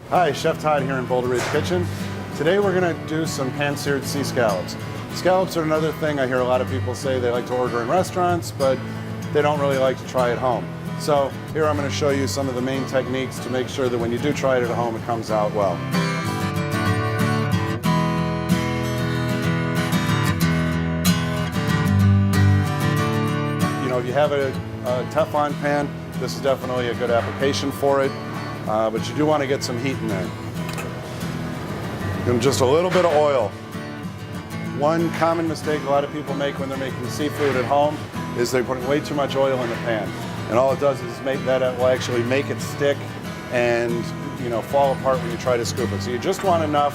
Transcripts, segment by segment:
Hi, Chef Todd here in Boulder Ridge Kitchen. Today we're going to do some pan-seared sea scallops. Scallops are another thing I hear a lot of people say they like to order in restaurants, but they don't really like to try at home. So here I'm going to show you some of the main techniques to make sure that when you do try it at home, it comes out well. You know, if you have a Teflon pan, this is definitely a good application for it. But you do want to get some heat in there. And just a little bit of oil. One common mistake a lot of people make when they're making seafood at home is they're putting way too much oil in the pan. And all it does is make that, will actually make it stick and fall apart when you try to scoop it. So you just want enough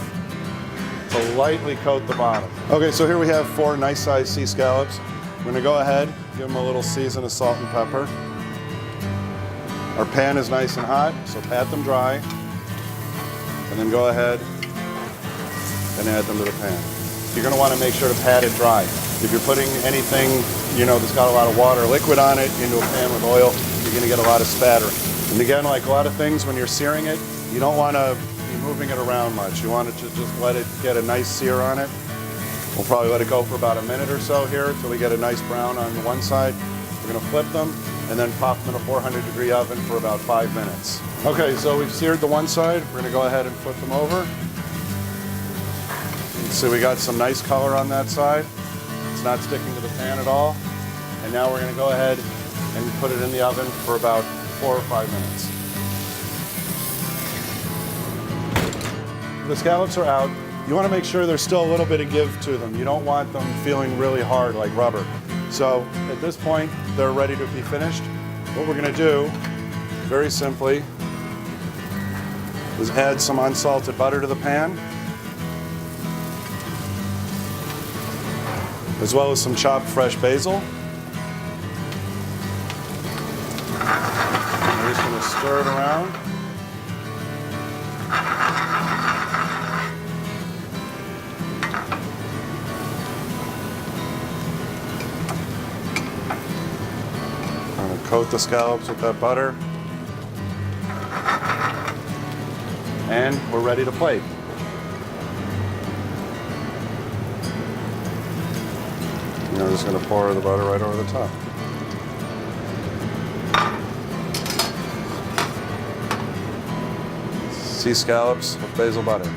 to lightly coat the bottom. Okay, so here we have 4 nice sized sea scallops. We're gonna go ahead, give them a little season of salt and pepper. Our pan is nice and hot, so pat them dry, and then go ahead and add them to the pan. You're going to want to make sure to pat it dry. If you're putting anything, that's got a lot of water or liquid on it into a pan with oil, you're going to get a lot of spattering. And again, like a lot of things, when you're searing it, you don't want to be moving it around much. You want to just let it get a nice sear on it. We'll probably let it go for about a minute or so here until we get a nice brown on the one side. We're going to flip them and then pop them in a 400-degree oven for about 5 minutes. Okay, so we've seared the one side. We're going to go ahead and flip them over. You can see we got some nice color on that side. It's not sticking to the pan at all. And now we're going to go ahead and put it in the oven for about 4 or 5 minutes. The scallops are out. You want to make sure there's still a little bit of give to them. You don't want them feeling really hard like rubber. So at this point, they're ready to be finished. What we're going to do, very simply, is add some unsalted butter to the pan, as well as some chopped fresh basil. We're just going to stir it around. Coat the scallops with that butter, and we're ready to plate. And we're just going to pour the butter right over the top. Sea scallops with basil butter.